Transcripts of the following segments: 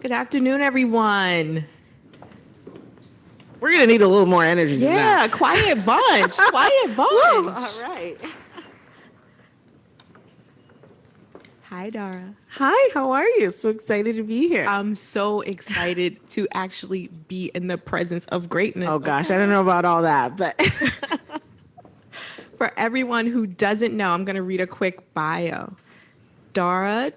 Good afternoon, everyone. We're going to need a little more energy than that. Yeah, quiet bunch. Quiet bunch. Woo, all right. Hi, Dara. Hi, how are you? So excited to be here. I'm so excited to actually be in the presence of greatness. Oh, gosh, I don't know about all that, but For everyone who doesn't know, I'm going to read a quick bio. Dara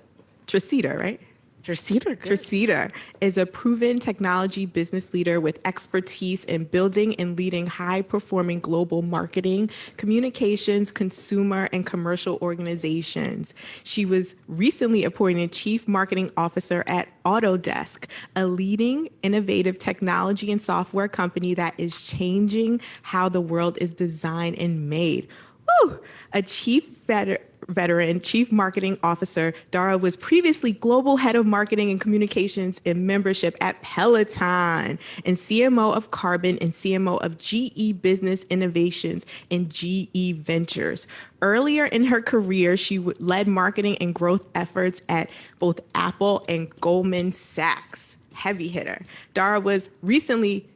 Treseder, right? Treseder is a proven technology business leader with expertise in building and leading high-performing global marketing, communications, consumer, and commercial organizations. She was recently appointed Chief Marketing Officer at Autodesk, a leading innovative technology and software company that is changing how the world is designed and made. Woo! A veteran chief marketing officer, Dara was previously global head of marketing and communications and membership at Peloton and CMO of Carbon and CMO of GE Business Innovations and GE Ventures. Earlier in her career, she led marketing and growth efforts at both Apple and Goldman Sachs. Heavy hitter. Dara was recently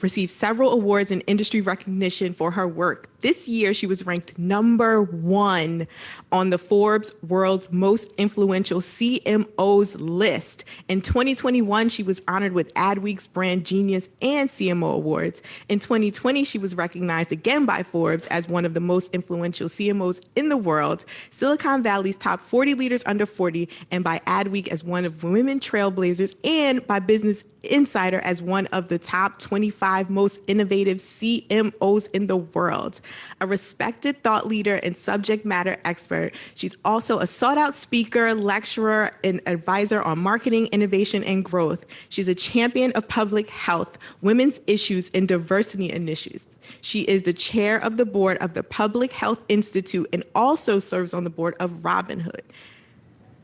received several awards and industry recognition for her work. This year, she was ranked #1 on the Forbes World's Most Influential CMOs list. In 2021, she was honored with Adweek's Brand Genius and CMO Awards. In 2020, she was recognized again by Forbes as one of the most influential CMOs in the world, Silicon Valley's top 40 leaders under 40, and by Adweek as one of women trailblazers, and by Business Insider as one of the top 25 most innovative CMOs in the world. A respected thought leader and subject matter expert, she's also a sought-out speaker, lecturer, and advisor on marketing, innovation, and growth. She's a champion of public health, women's issues, and diversity initiatives. She is the chair of the board of the Public Health Institute and also serves on the board of Robin Hood.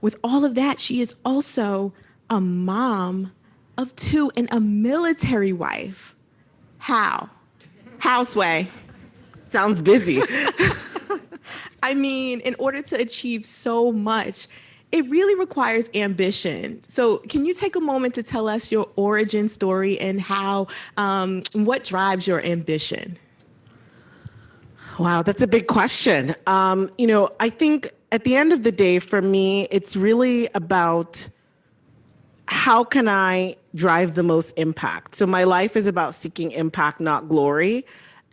With all of that, she is also a mom of 2 and a military wife. How? Sway? sounds busy. I mean, in order to achieve so much, it really requires ambition. So can you take a moment to tell us your origin story and how, what drives your ambition? Wow, that's a big question. I think at the end of the day, for me, it's really about how can I drive the most impact? So my life is about seeking impact, not glory.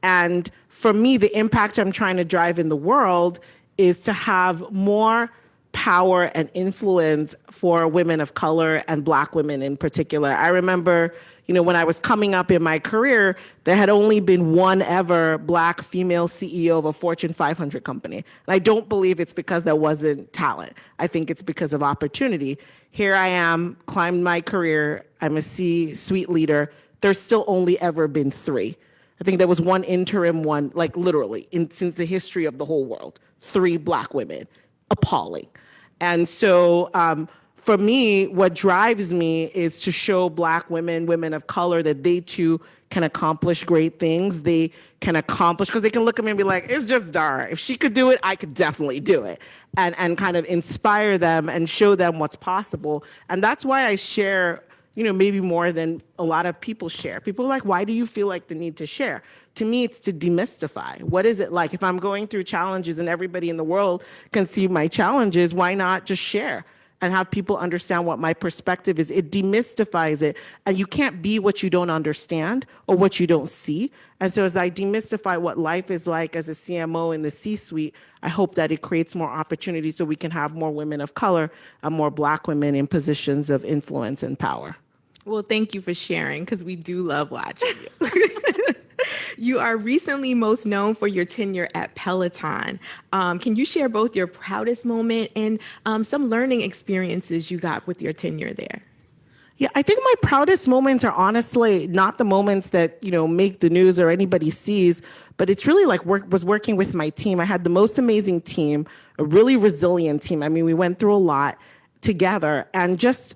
And for me, the impact I'm trying to drive in the world is to have more power and influence for women of color and Black women in particular. I remember, when I was coming up in my career, there had only been one ever Black female CEO of a Fortune 500 company. And I don't believe it's because there wasn't talent. I think it's because of opportunity. Here I am, climbed my career. I'm a C-suite leader. There's still only ever been 3. I think there was one interim one, like literally, since the history of the whole world. 3 Black women. Appalling. And so for me, what drives me is to show Black women, women of color, that they too can accomplish great things. They can accomplish, because they can look at me and be like, it's just Dara. If she could do it, I could definitely do it. And kind of inspire them and show them what's possible. And that's why I share, maybe more than a lot of people share. People are like, why do you feel like the need to share? To me, it's to demystify. What is it like? If I'm going through challenges and everybody in the world can see my challenges, why not just share and have people understand what my perspective is? It demystifies it. And you can't be what you don't understand or what you don't see. And so as I demystify what life is like as a CMO in the C-suite, I hope that it creates more opportunities so we can have more women of color and more Black women in positions of influence and power. Well, thank you for sharing, because we do love watching you. You are recently most known for your tenure at Peloton. Can you share both your proudest moment and some learning experiences you got with your tenure there? Yeah, I think my proudest moments are honestly not the moments that, make the news or anybody sees, but it's really like was working with my team. I had the most amazing team, a really resilient team. I mean, we went through a lot together, and just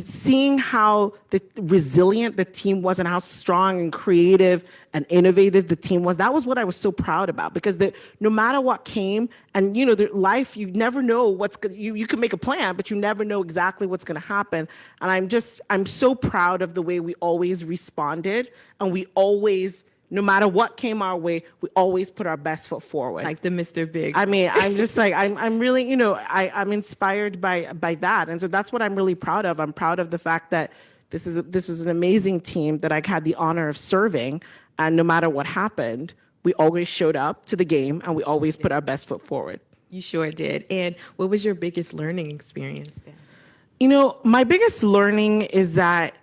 seeing how resilient the team was and how strong and creative and innovative the team was, that was what I was so proud about, because no matter what came, and the life, you never know you can make a plan, but you never know exactly what's going to happen. And I'm so proud of the way we always responded, and we always, no matter what came our way, we always put our best foot forward. Like the Mr. Big. I mean, I'm just like, I'm really, I'm inspired by that. And so that's what I'm really proud of. I'm proud of the fact that this was an amazing team that I had the honor of serving. And no matter what happened, we always showed up to the game and we always put our best foot forward. You sure did. And what was your biggest learning experience then? My biggest learning is that,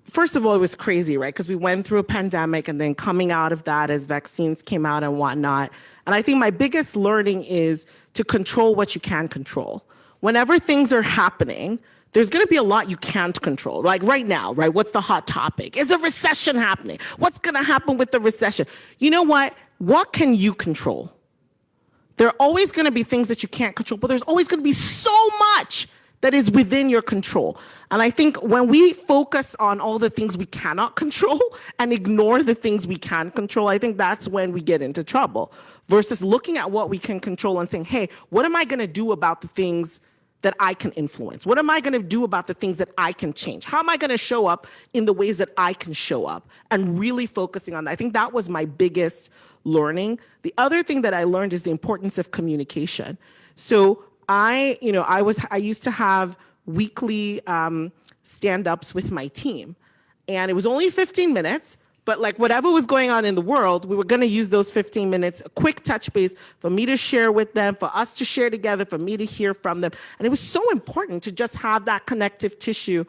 first of all, it was crazy, right? Because we went through a pandemic, and then coming out of that as vaccines came out and whatnot. And I think my biggest learning is to control what you can control. Whenever things are happening, there's going to be a lot you can't control. Like right now, right? What's the hot topic? Is a recession happening? What's going to happen with the recession? You know what? What can you control? There are always going to be things that you can't control, but there's always going to be so much that is within your control. And I think when we focus on all the things we cannot control and ignore the things we can control, I think that's when we get into trouble, versus looking at what we can control and saying, hey, what am I going to do about the things that I can influence? What am I going to do about the things that I can change? How am I going to show up in the ways that I can show up? And really focusing on that. I think that was my biggest learning. The other thing that I learned is the importance of communication. So I used to have weekly stand-ups with my team, and it was only 15 minutes, but like whatever was going on in the world, we were going to use those 15 minutes, a quick touch base for me to share with them, for us to share together, for me to hear from them. And it was so important to just have that connective tissue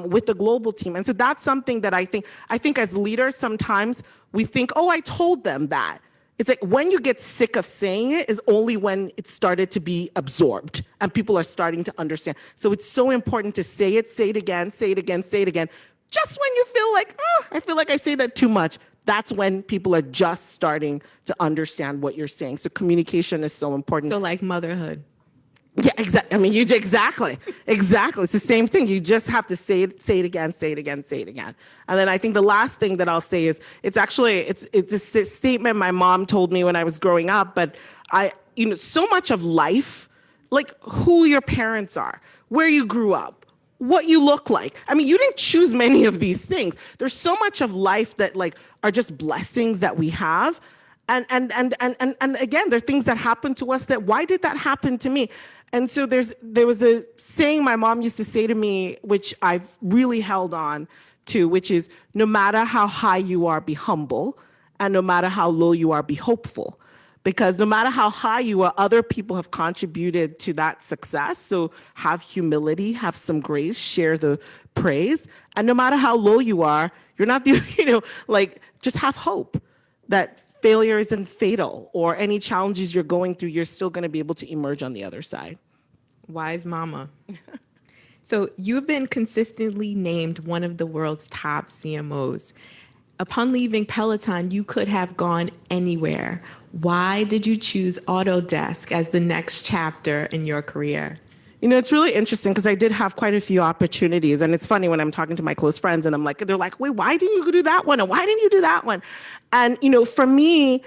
with the global team. And so that's something that I think as leaders, sometimes we think, oh, I told them that. It's like when you get sick of saying it is only when it started to be absorbed and people are starting to understand. So it's so important to say it again, say it again, say it again. Just when you feel like, oh, I feel like I say that too much, that's when people are just starting to understand what you're saying. So communication is so important. So like motherhood. Yeah, exactly. I mean, exactly. It's the same thing. You just have to say it again, say it again, say it again. And then I think the last thing that I'll say is, it's a statement my mom told me when I was growing up, but so much of life, like who your parents are, where you grew up, what you look like. I mean, you didn't choose many of these things. There's so much of life that like are just blessings that we have. And again, there are things that happen to us that, why did that happen to me? And so there was a saying my mom used to say to me, which I've really held on to, which is, no matter how high you are, be humble, and no matter how low you are, be hopeful. Because no matter how high you are, other people have contributed to that success. So have humility, have some grace, share the praise. And no matter how low you are, you're not just have hope that failure isn't fatal, or any challenges you're going through, you're still going to be able to emerge on the other side. Wise mama. So you've been consistently named one of the world's top CMOs. Upon leaving Peloton, you could have gone anywhere. Why did you choose Autodesk as the next chapter in your career? It's really interesting because I did have quite a few opportunities. And it's funny when I'm talking to my close friends and they're like, wait, why didn't you do that one? And why didn't you do that one? And, for me,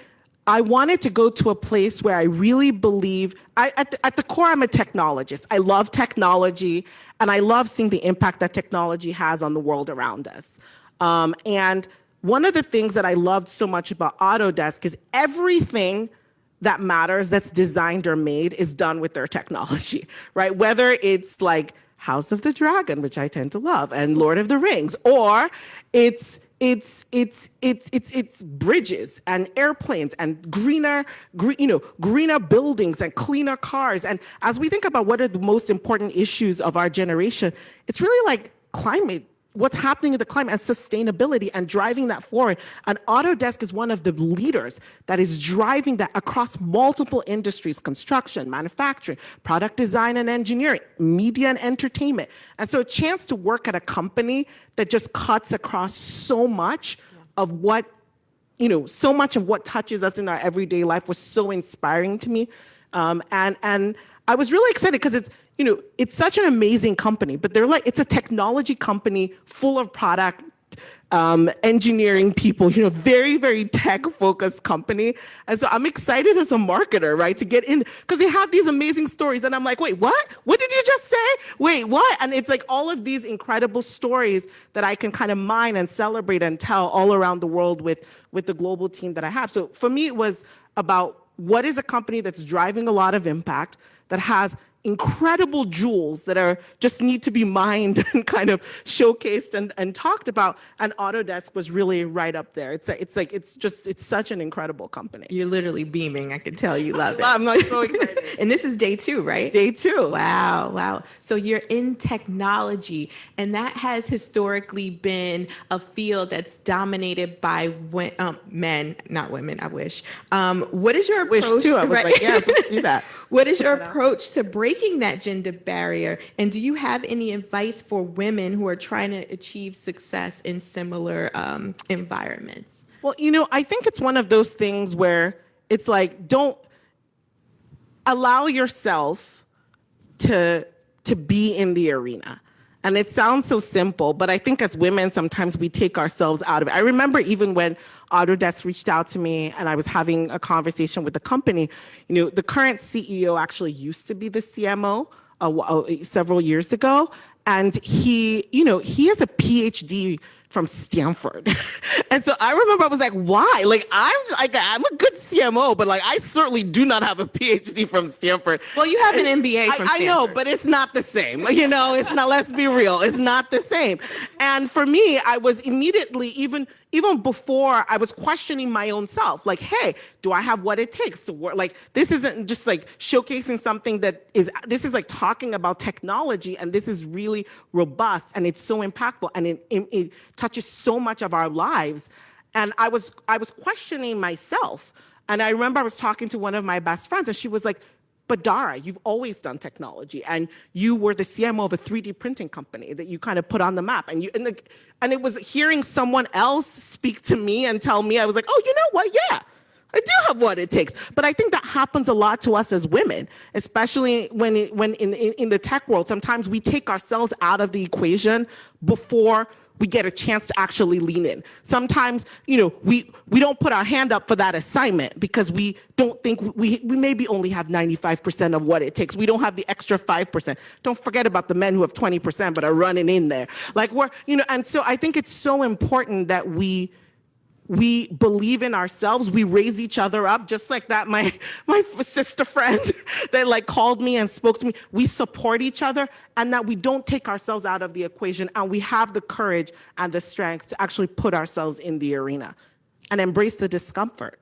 I wanted to go to a place where I really believe, at the core, I'm a technologist. I love technology, and I love seeing the impact that technology has on the world around us. And one of the things that I loved so much about Autodesk is everything that matters that's designed or made is done with their technology, right? Whether it's like House of the Dragon, which I tend to love, and Lord of the Rings, or it's bridges and airplanes and greener buildings and cleaner cars. And as we think about what are the most important issues of our generation, it's really like climate, what's happening in the climate, and sustainability, and driving that forward. And Autodesk is one of the leaders that is driving that across multiple industries: construction, manufacturing, product design and engineering, media and entertainment. And so a chance to work at a company that just cuts across so much of what, so much of what touches us in our everyday life was so inspiring to me. And I was really excited because it's such an amazing company, but it's a technology company full of product engineering people, very, very tech-focused company. And so I'm excited as a marketer, right, to get in, because they have these amazing stories. And I'm like, wait, what? What did you just say? Wait, what? And it's like all of these incredible stories that I can kind of mine and celebrate and tell all around the world with the global team that I have. So for me, it was about what is a company that's driving a lot of impact, that has incredible jewels that are just need to be mined and kind of showcased and talked about. And Autodesk was really right up there. It's such an incredible company. You're literally beaming. I can tell you love it. I'm like so excited. And this is day 2, right? Day 2. Wow. So you're in technology, and that has historically been a field that's dominated by men, not women, I wish. What is your approach? Wish too. I was like, yes, let's do that. What is your approach to breaking that gender barrier? And do you have any advice for women who are trying to achieve success in similar environments? Well, I think it's one of those things where it's like, don't allow yourself to be in the arena. And it sounds so simple, but I think as women, sometimes we take ourselves out of it. I remember even when Autodesk reached out to me and I was having a conversation with the company, the current CEO actually used to be the CMO several years ago. And he has a PhD from Stanford. And so I remember I was like, why? Like, I'm a good CMO, but I certainly do not have a PhD from Stanford. Well, you have an MBA from Stanford. I know, but it's not the same. It's not, let's be real. It's not the same. And for me, I was immediately, even before, I was questioning my own self. Like, hey, do I have what it takes to work? Like, this isn't just showcasing something this is talking about technology, and this is really robust, and it's so impactful, and it touches so much of our lives. And I was questioning myself. And I remember I was talking to one of my best friends, and she was like, but Dara, you've always done technology, and you were the CMO of a 3D printing company that you kind of put on the map. And it was hearing someone else speak to me and tell me, I was like, oh, you know what? Yeah, I do have what it takes. But I think that happens a lot to us as women, especially when in the tech world. Sometimes we take ourselves out of the equation before we get a chance to actually lean in. Sometimes, we don't put our hand up for that assignment because we don't think we maybe only have 95% of what it takes. We don't have the extra 5%. Don't forget about the men who have 20% but are running in there. And so I think it's so important that we believe in ourselves. We raise each other up, just like that. My sister friend that called me and spoke to me. We support each other, and that we don't take ourselves out of the equation, and we have the courage and the strength to actually put ourselves in the arena and embrace the discomfort.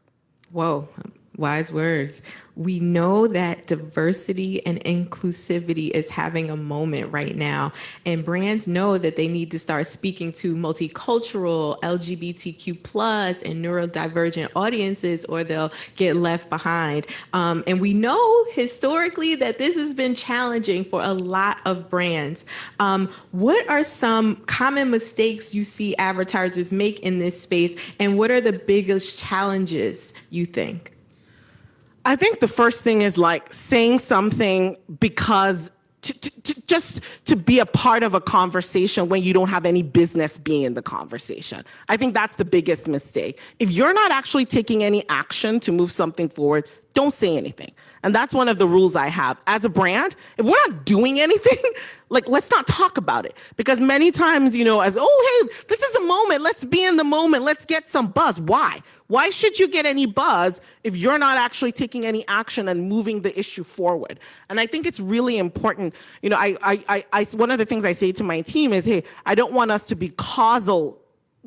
Whoa, wise words. We know that diversity and inclusivity is having a moment right now, and brands know that they need to start speaking to multicultural, LGBTQ plus, and neurodivergent audiences, or they'll get left behind. And we know historically that this has been challenging for a lot of brands. What are some common mistakes you see advertisers make in this space, and what are the biggest challenges you think? I think the first thing is saying something because just to be a part of a conversation when you don't have any business being in the conversation. I think that's the biggest mistake. If you're not actually taking any action to move something forward, don't say anything. And that's one of the rules I have. As a brand, if we're not doing anything, let's not talk about it. Because many times, hey, this is a moment, let's be in the moment, let's get some buzz. Why? Why should you get any buzz if you're not actually taking any action and moving the issue forward? And I think it's really important. One of the things I say to my team is, hey, I don't want us to be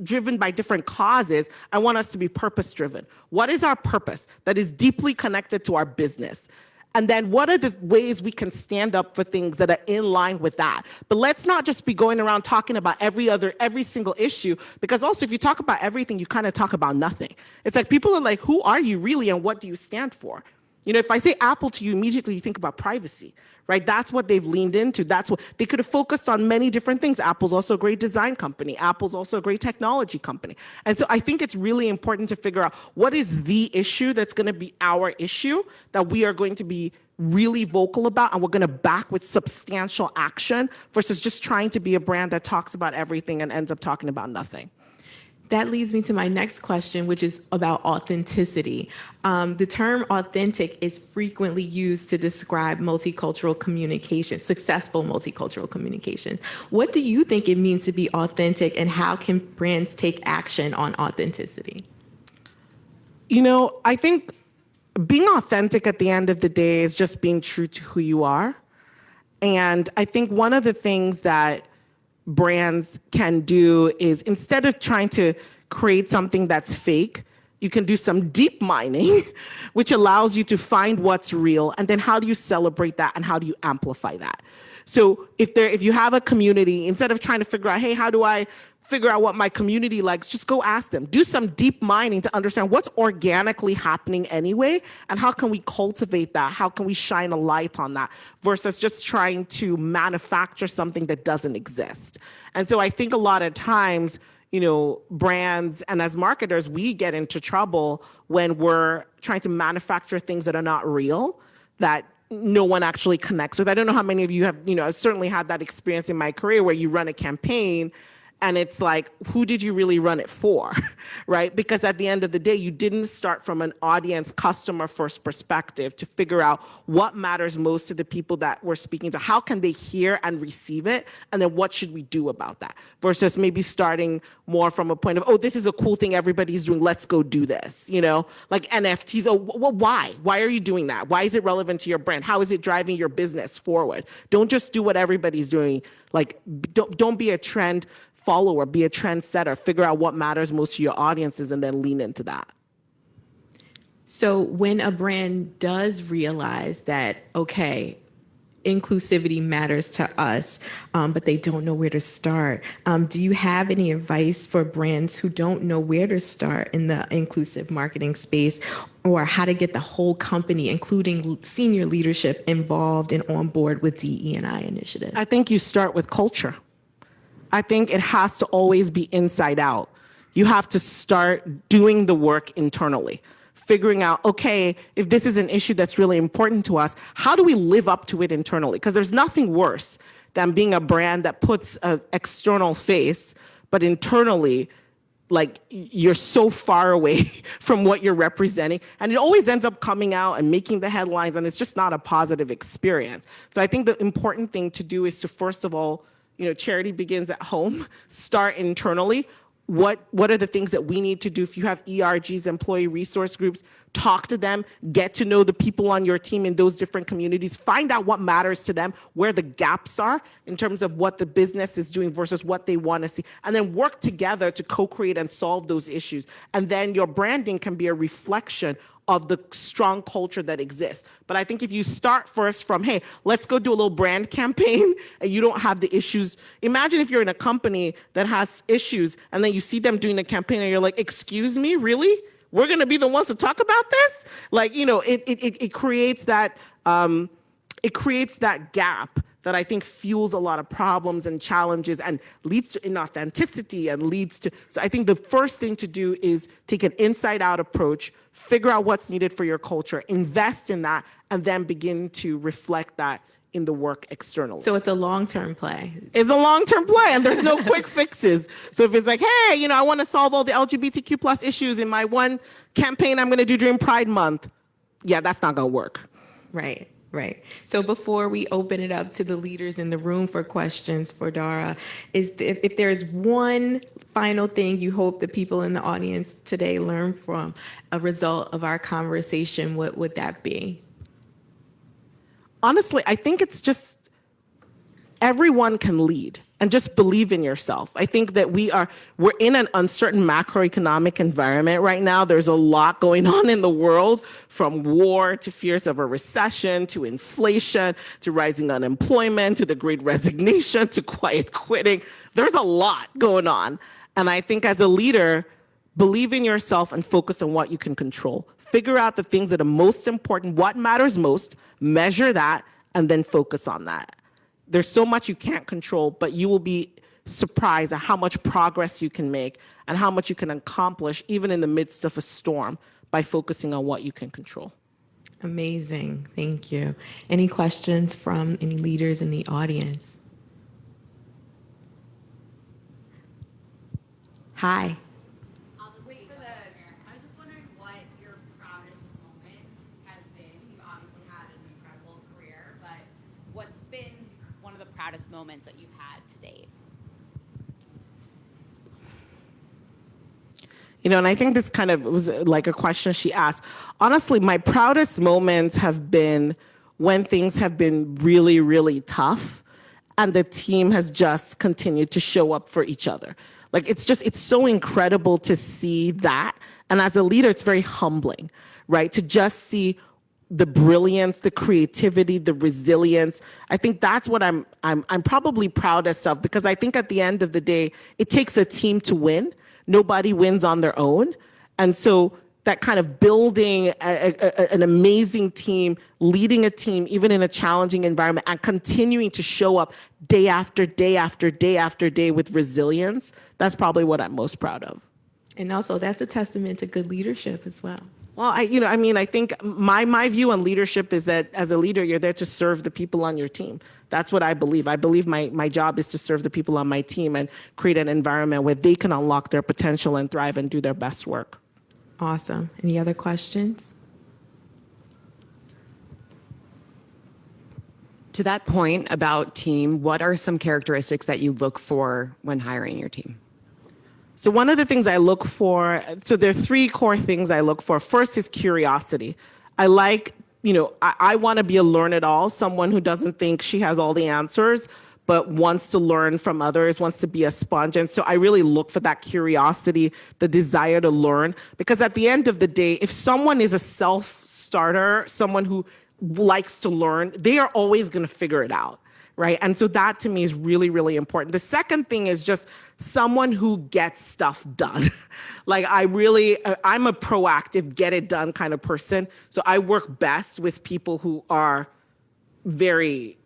driven by different causes. I want us to be purpose-driven. What is our purpose that is deeply connected to our business? And then what are the ways we can stand up for things that are in line with that? But let's not just be going around talking about every single issue, because also if you talk about everything, you kind of talk about nothing. It's like people are like, who are you really and what do you stand for? If I say Apple to you, immediately you think about privacy, right? That's what they've leaned into. That's what they could have focused on many different things. Apple's also a great design company. Apple's also a great technology company. And so I think it's really important to figure out what is the issue that's going to be our issue that we are going to be really vocal about and we're going to back with substantial action versus just trying to be a brand that talks about everything and ends up talking about nothing. That leads me to my next question, which is about authenticity. The term authentic is frequently used to describe multicultural communication, successful multicultural communication. What do you think it means to be authentic, and how can brands take action on authenticity? You know, I think being authentic at the end of the day is just being true to who you are. And I think one of the things that brands can do is, instead of trying to create something that's fake, you can do some deep mining, which allows you to find what's real, and then how do you celebrate that and how do you amplify that? So if you have a community, instead of trying to figure out, hey, how do I figure out what my community likes, just go ask them. Do some deep mining to understand what's organically happening anyway, and how can we cultivate that? How can we shine a light on that versus just trying to manufacture something that doesn't exist? And so I think a lot of times, you know, brands and as marketers, we get into trouble when we're trying to manufacture things that are not real, that no one actually connects with. I don't know how many of you have, you know, I've certainly had that experience in my career where you run a campaign and it's like, who did you really run it for, right? Because at the end of the day, you didn't start from an audience, customer first perspective to figure out what matters most to the people that we're speaking to. How can they hear and receive it? And then what should we do about that? Versus maybe starting more from a point of, oh, this is a cool thing everybody's doing, let's go do this, you know? Like NFTs, oh, well, why? Why are you doing that? Why is it relevant to your brand? How is it driving your business forward? Don't just do what everybody's doing. Like, don't be a trend follower, be a trendsetter, figure out what matters most to your audiences and then lean into that. So when a brand does realize that, okay, inclusivity matters to us, but they don't know where to start, do you have any advice for brands who don't know where to start in the inclusive marketing space, or how to get the whole company, including senior leadership, involved and on board with DE&I initiatives? I think you start with culture. I think it has to always be inside out. You have to start doing the work internally, figuring out, okay, if this is an issue that's really important to us, how do we live up to it internally? Because there's nothing worse than being a brand that puts an external face, but internally, like, you're so far away from what you're representing. And it always ends up coming out and making the headlines, and it's just not a positive experience. So I think the important thing to do is to, first of all, you know, charity begins at home. Start internally. What are the things that we need to do? If you have ERGs, employee resource groups, talk to them, get to know the people on your team in those different communities, find out what matters to them, where the gaps are in terms of what the business is doing versus what they want to see, and then work together to co-create and solve those issues. And then your branding can be a reflection of the strong culture that exists. But I think if you start first from, hey, let's go do a little brand campaign, and you don't have the issues. Imagine if you're in a company that has issues and then you see them doing a campaign and you're like, excuse me, really? We're gonna be the ones to talk about this? Like, you know, it creates that gap that I think fuels a lot of problems and challenges and leads to inauthenticity and leads to, so I think the first thing to do is take an inside out approach, figure out what's needed for your culture, invest in that, and then begin to reflect that in the work externally. So it's a long-term play. It's a long-term play, and there's no quick fixes. So if it's like, hey, you know, I want to solve all the LGBTQ plus issues in my one campaign I'm going to do during Pride Month, yeah, that's not going to work. Right. Right. So before we open it up to the leaders in the room for questions for Dara, if there's one final thing you hope the people in the audience today learn from a result of our conversation, what would that be? Honestly, I think it's just everyone can lead. And just believe in yourself. I think that we're in an uncertain macroeconomic environment right now. There's a lot going on in the world, from war to fears of a recession, to inflation, to rising unemployment, to the great resignation, to quiet quitting. There's a lot going on. And I think as a leader, believe in yourself and focus on what you can control. Figure out the things that are most important, what matters most, measure that, and then focus on that. There's so much you can't control, but you will be surprised at how much progress you can make and how much you can accomplish even in the midst of a storm by focusing on what you can control. Amazing. Thank you. Any questions from any leaders in the audience? Hi. I'll just wait for the. I was just wondering what your proudest moment has been. You obviously had an incredible career, but what's been one of the proudest moments that you've had to date? You know, and I think this kind of was like a question she asked. Honestly, my proudest moments have been when things have been really, really tough and the team has just continued to show up for each other. Like, it's so incredible to see that. And as a leader, it's very humbling, right? To just see the brilliance, the creativity, the resilience. I think that's what I'm probably proudest of, because I think at the end of the day, it takes a team to win. Nobody wins on their own. And so that kind of building an amazing team, leading a team, even in a challenging environment, and continuing to show up day after day after day after day with resilience, that's probably what I'm most proud of. And also, that's a testament to good leadership as well. Well, I think my view on leadership is that as a leader, you're there to serve the people on your team. That's what I believe. I believe my job is to serve the people on my team and create an environment where they can unlock their potential and thrive and do their best work. Awesome. Any other questions? To that point about team, what are some characteristics that you look for when hiring your team? So one of the things I look for, so there are three core things I look for. First is curiosity. I like, I want to be a learn-it-all, someone who doesn't think she has all the answers, but wants to learn from others, wants to be a sponge. And so I really look for that curiosity, the desire to learn, because at the end of the day, if someone is a self-starter, someone who likes to learn, they are always going to figure it out. Right. And so that to me is really, really important. The second thing is just someone who gets stuff done. Like I'm a proactive, get it done kind of person. So I work best with people who are very,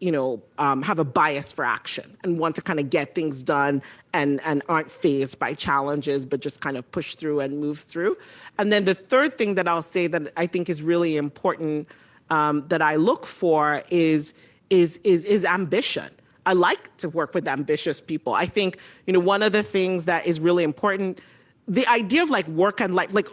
have a bias for action and want to kind of get things done and aren't fazed by challenges, but just kind of push through and move through. And then the third thing that I'll say that I think is really important that I look for is ambition. I like to work with ambitious people. I think, one of the things that is really important, the idea of like work and life, like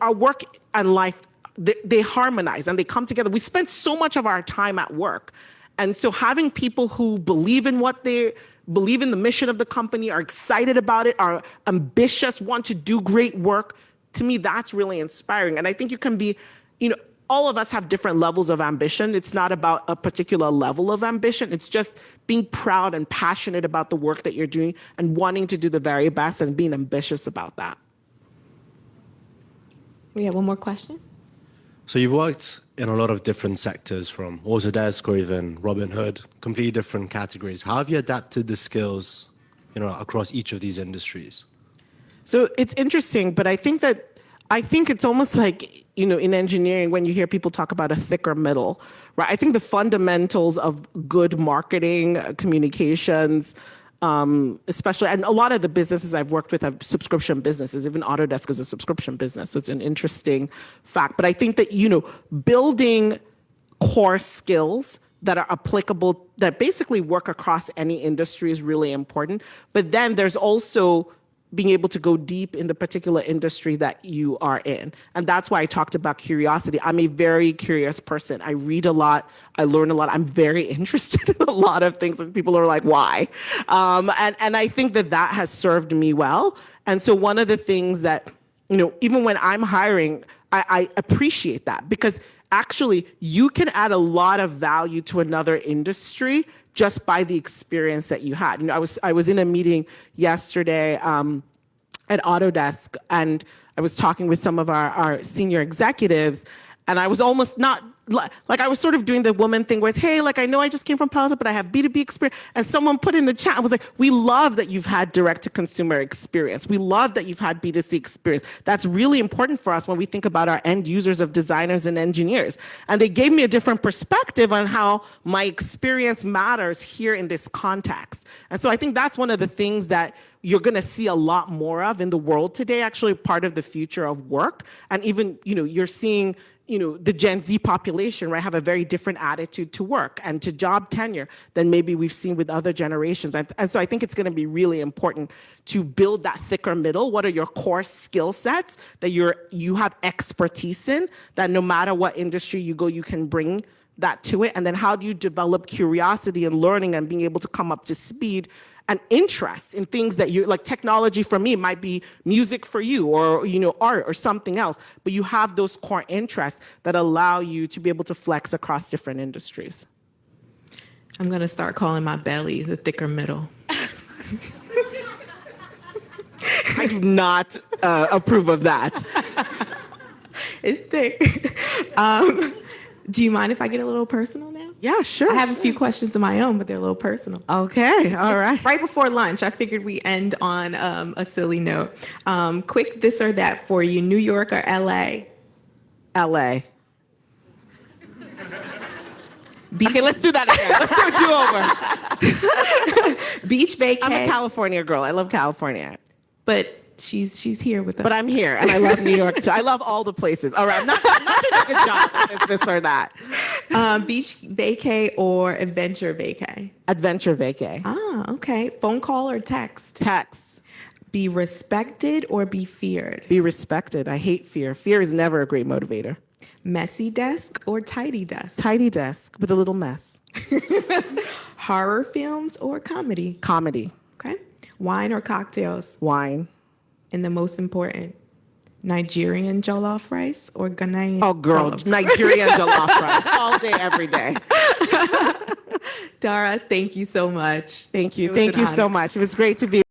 our work and life, they harmonize and they come together. We spend so much of our time at work. And so having people who believe in the mission of the company, are excited about it, are ambitious, want to do great work, to me, that's really inspiring. And I think you can be, all of us have different levels of ambition. It's not about a particular level of ambition. It's just being proud and passionate about the work that you're doing and wanting to do the very best and being ambitious about that. We have one more question. So you've worked in a lot of different sectors, from Autodesk or even Robin Hood, completely different categories. How have you adapted the skills, across each of these industries? So it's interesting, but I think it's almost like, in engineering, when you hear people talk about a thicker middle, right? I think the fundamentals of good marketing, communications, especially, and a lot of the businesses I've worked with have subscription businesses. Even Autodesk is a subscription business. So it's an interesting fact. But I think that, building core skills that are applicable, that basically work across any industry is really important. But then there's also being able to go deep in the particular industry that you are in. And that's why I talked about curiosity. I'm a very curious person. I read a lot. I learn a lot. I'm very interested in a lot of things, and people are like, why? And I think that has served me well. And so one of the things that, even when I'm hiring, I appreciate that, because actually you can add a lot of value to another industry just by the experience that you had. I was in a meeting yesterday at Autodesk, and I was talking with some of our senior executives, and I was almost not, like I was sort of doing the woman thing where it's, hey, like I know I just came from Pollard, but I have B2B experience. And someone put in the chat, I was like, we love that you've had direct to consumer experience. We love that you've had B2C experience. That's really important for us when we think about our end users of designers and engineers. And they gave me a different perspective on how my experience matters here in this context. And so I think that's one of the things that you're going to see a lot more of in the world today, actually part of the future of work. And even, you're seeing the Gen Z population, right, have a very different attitude to work and to job tenure than maybe we've seen with other generations. And so I think it's going to be really important to build that thicker middle. What are your core skill sets that you have expertise in, that no matter what industry you go, you can bring that to it? And then how do you develop curiosity and learning and being able to come up to speed and interest in things that you like? Technology for me might be music for you, or art or something else, but you have those core interests that allow you to be able to flex across different industries. I'm going to start calling my belly the thicker middle. I do not approve of that. It's thick. Do you mind if I get a little personal now? Yeah, sure. I have a few questions of my own, but they're a little personal. Okay, all right. Right before lunch, I figured we end on a silly note. Quick this or that for you, New York or LA? LA. Okay, let's do that again. Let's do a do-over. Beach vacay. I'm a California girl. I love California. But she's here with us. But I'm here, and I love New York too. I love all the places. All right, I'm not doing a good job with this or that. Beach vacay or adventure vacay? Adventure vacay. Ah, okay. Phone call or text? Text. Be respected or be feared? Be respected. I hate fear. Fear is never a great motivator. Messy desk or tidy desk? Tidy desk with a little mess. Horror films or comedy? Comedy. Okay. Wine or cocktails? Wine. And the most important, Nigerian jollof rice or Ghanaian? Oh, girl, jollof? Nigerian jollof rice all day, every day. Dara, thank you so much. Thank you. It was Thank an you honor. so much. It was great to be